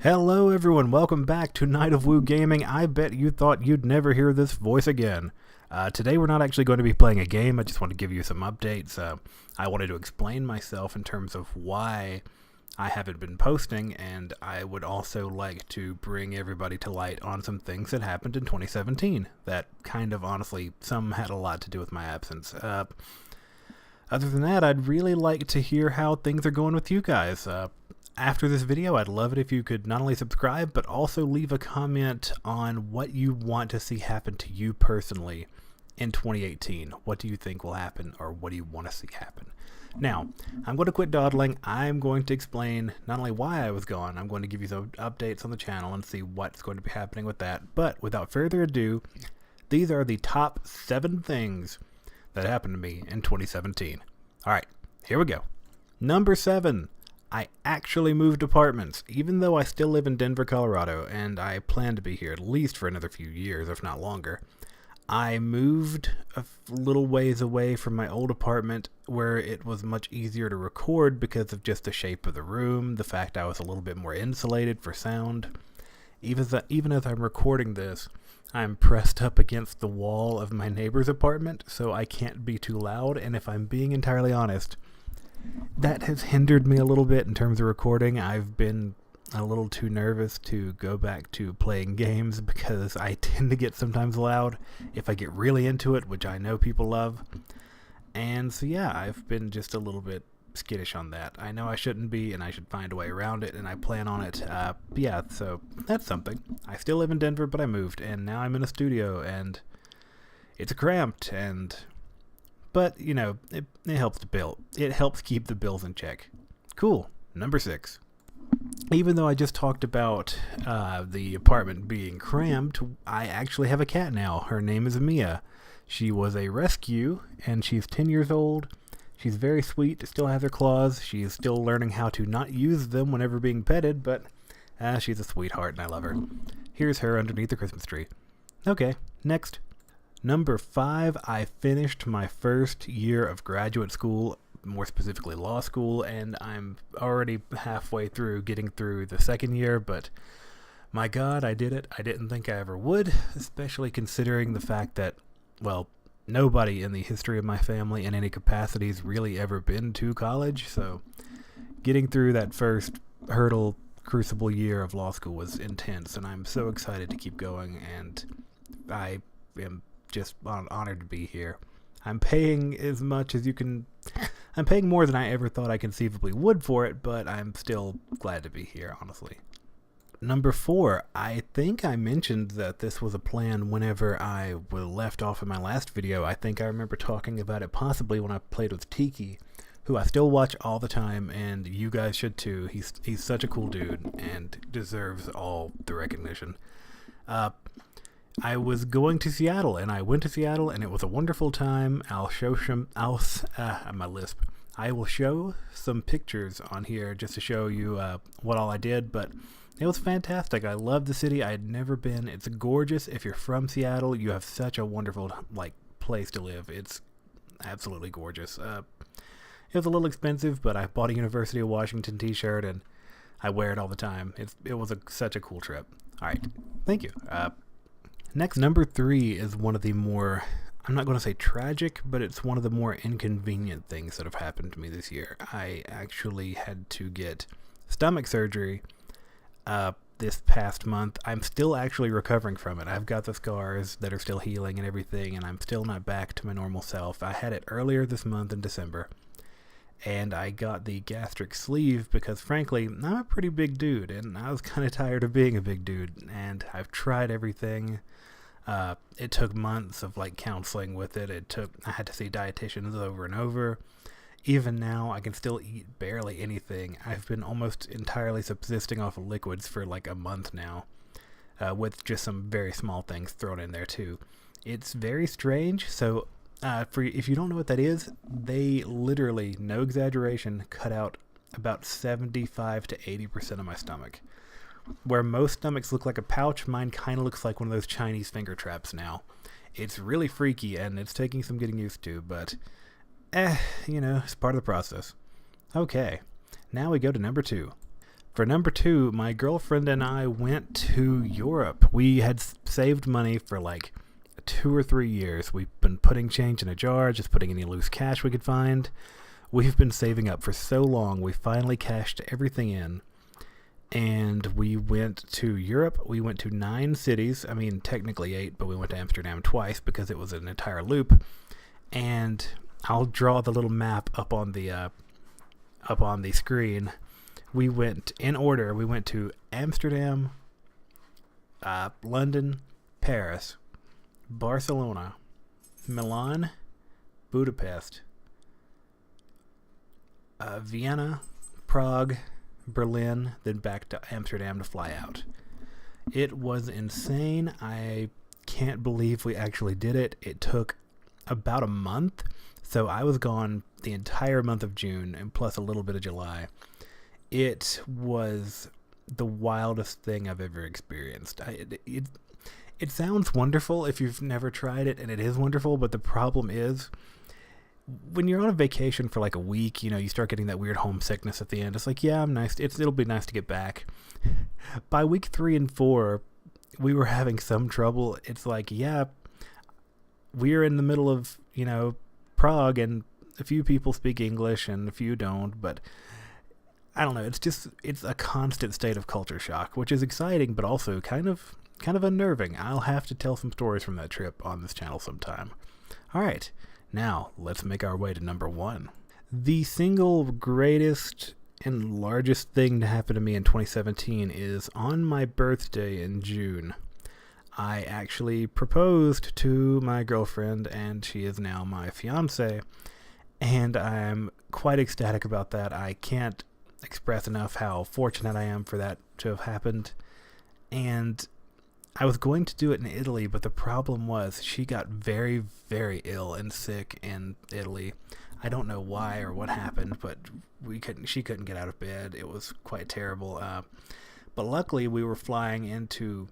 Hello everyone, welcome back to KnightofWU Gaming. I bet you thought you'd never hear this voice again. Today we're not actually going to be playing a game, I just want to give you some updates. I wanted to explain myself in terms of why I haven't been posting, and I would also like to bring everybody to light on some things that happened in 2017 that kind of honestly, some had a lot to do with my absence. Other than that, I'd really like to hear how things are going with you guys. After this video, I'd love it if you could not only subscribe, but also leave a comment on what you want to see happen to you personally in 2018. What do you think will happen, or what do you want to see happen? Now, I'm going to quit dawdling. I'm going to explain not only why I was gone, I'm going to give you some updates on the channel and see what's going to be happening with that. But without further ado, these are the top 7 things that happened to me in 2017. Alright, here we go. Number 7. I actually moved apartments, even though I still live in Denver, Colorado, and I plan to be here at least for another few years, if not longer. I moved a little ways away from my old apartment where it was much easier to record because of just the shape of the room, the fact I was a little bit more insulated for sound. Even as I'm recording this, I'm pressed up against the wall of my neighbor's apartment, so I can't be too loud, and if I'm being entirely honest, that has hindered me a little bit in terms of recording. I've been a little too nervous to go back to playing games because I tend to get sometimes loud if I get really into it, which I know people love. And so yeah, I've been just a little bit skittish on that. I know I shouldn't be, and I should find a way around it, and I plan on it. Yeah, so that's something. I still live in Denver, but I moved, and now I'm in a studio, and it's cramped, but, you know, it helps to bill. It helps keep the bills in check. Cool. Number 6. Even though I just talked about the apartment being cramped, I actually have a cat now. Her name is Mia. She was a rescue, and she's 10 years old. She's very sweet, still has her claws. She is still learning how to not use them whenever being petted, but she's a sweetheart, and I love her. Here's her underneath the Christmas tree. Okay, next. Number 5, I finished my first year of graduate school, more specifically law school, and I'm already halfway through getting through the second year, but my God, I did it. I didn't think I ever would, especially considering the fact that, well, nobody in the history of my family in any capacity's really ever been to college, so getting through that first hurdle, crucible year of law school was intense, and I'm so excited to keep going, and I am just honored to be here. I'm paying as much as you can. I'm paying more than I ever thought I conceivably would for it, but I'm still glad to be here, honestly. Number 4, I think I mentioned that this was a plan whenever I was left off in my last video. I think I remember talking about it possibly when I played with Tiki, who I still watch all the time, and you guys should too. He's such a cool dude and deserves all the recognition. I was going to Seattle, and I went to Seattle, and it was a wonderful time. I'll show some, my lisp. I will show some pictures on here just to show you what all I did, but it was fantastic. I love the city. I had never been. It's gorgeous. If you're from Seattle, you have such a wonderful place to live. It's absolutely gorgeous. It was a little expensive, but I bought a University of Washington t-shirt, and I wear it all the time. It was such a cool trip. All right. Thank you. Next, number 3 is one of the more, I'm not going to say tragic, but it's one of the more inconvenient things that have happened to me this year. I actually had to get stomach surgery this past month. I'm still actually recovering from it. I've got the scars that are still healing and everything, and I'm still not back to my normal self. I had it earlier this month in December, and I got the gastric sleeve because, frankly, I'm a pretty big dude, and I was kind of tired of being a big dude, and I've tried everything. It took months of counseling with it. I had to see dietitians over and over. Even now, I can still eat barely anything. I've been almost entirely subsisting off of liquids for a month now, with just some very small things thrown in there too. It's very strange. So, if you don't know what that is, they literally, no exaggeration, cut out about 75 to 80% of my stomach. Where most stomachs look like a pouch, mine kind of looks like one of those Chinese finger traps now. It's really freaky, and it's taking some getting used to, but, it's part of the process. Okay, now we go to number 2. For number 2, my girlfriend and I went to Europe. We had saved money for like 2 or 3 years. We've been putting change in a jar, just putting any loose cash we could find. We've been saving up for so long. We finally cashed everything in. And we went to Europe. We went to 9 cities. I mean, technically 8, but we went to Amsterdam twice because it was an entire loop. And I'll draw the little map up on the screen. We went in order. We went to Amsterdam, London, Paris, Barcelona, Milan, Budapest, Vienna, Prague, Berlin, then back to Amsterdam to fly out. It was insane. I can't believe we actually did it. It took about a month, so I was gone the entire month of June and plus a little bit of July. It was the wildest thing I've ever experienced. It sounds wonderful if you've never tried it, and it is wonderful, but the problem is when you're on a vacation for like a week, you start getting that weird homesickness at the end. It's like, yeah, I'm nice. It'll be nice to get back. By week 3 and 4, we were having some trouble. It's like, yeah, we're in the middle of, Prague, and a few people speak English and a few don't, but I don't know. It's a constant state of culture shock, which is exciting, but also kind of unnerving. I'll have to tell some stories from that trip on this channel sometime. All right. Now, let's make our way to number 1. The single greatest and largest thing to happen to me in 2017 is on my birthday in June. I actually proposed to my girlfriend, and she is now my fiance, and I'm quite ecstatic about that. I can't express enough how fortunate I am for that to have happened. And I was going to do it in Italy, but the problem was she got very, very ill and sick in Italy. I don't know why or what happened, but she couldn't get out of bed. It was quite terrible. But luckily we were flying into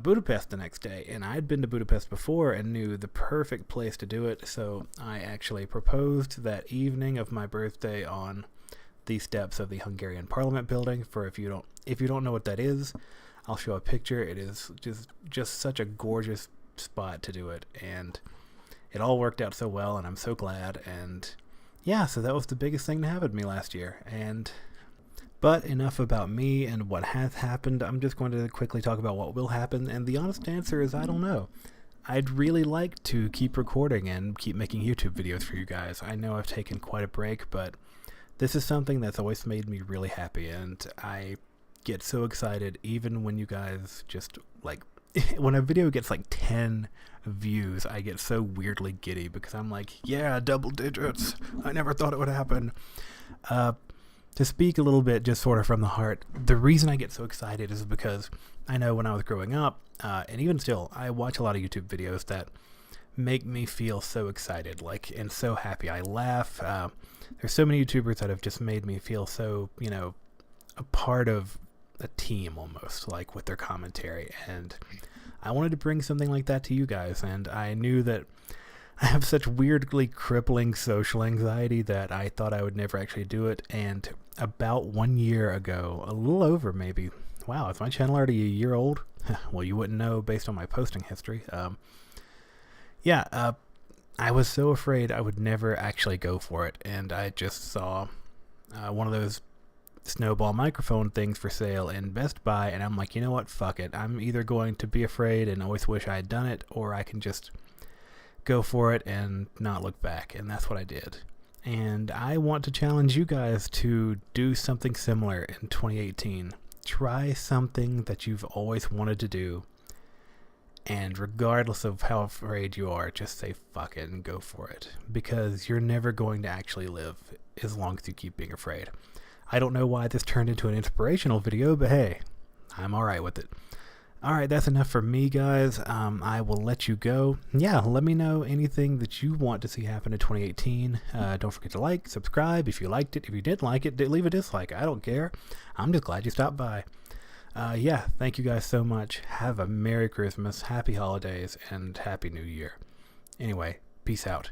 Budapest the next day, and I had been to Budapest before and knew the perfect place to do it. So I actually proposed that evening of my birthday on the steps of the Hungarian Parliament building. For if you don't know what that is, I'll show a picture. It is just such a gorgeous spot to do it, and it all worked out so well, and I'm so glad. And yeah, so that was the biggest thing to happen to me last year. But enough about me and what has happened. I'm just going to quickly talk about what will happen, and the honest answer is I don't know. I'd really like to keep recording and keep making YouTube videos for you guys. I know I've taken quite a break, but this is something that's always made me really happy, and I get so excited even when you guys just like when a video gets like 10 views. I get so weirdly giddy because I'm like, yeah, double digits. I never thought it would happen. To speak a little bit just sort of from the heart, the reason I get so excited is because I know when I was growing up, and even still, I watch a lot of YouTube videos that make me feel so excited, and so happy. I laugh. There's so many YouTubers that have just made me feel so, a part of a team almost, like with their commentary. And I wanted to bring something like that to you guys, and I knew that I have such weirdly crippling social anxiety that I thought I would never actually do it. And about 1 year ago, a little over maybe, wow, is my channel already a year old? Well, you wouldn't know based on my posting history. I was so afraid I would never actually go for it, and I just saw one of those snowball microphone things for sale in Best Buy, and I'm like, you know what, fuck it. I'm either going to be afraid and always wish I had done it, or I can just go for it and not look back. And that's what I did. And I want to challenge you guys to do something similar in 2018. Try something that you've always wanted to do, and regardless of how afraid you are, just say fuck it and go for it, because you're never going to actually live as long as you keep being afraid. I don't know why this turned into an inspirational video, but hey, I'm alright with it. Alright, that's enough for me, guys. I will let you go. Yeah, let me know anything that you want to see happen in 2018. Don't forget to like, subscribe if you liked it. If you didn't like it, leave a dislike. I don't care. I'm just glad you stopped by. Yeah, thank you guys so much. Have a Merry Christmas, Happy Holidays, and Happy New Year. Anyway, peace out.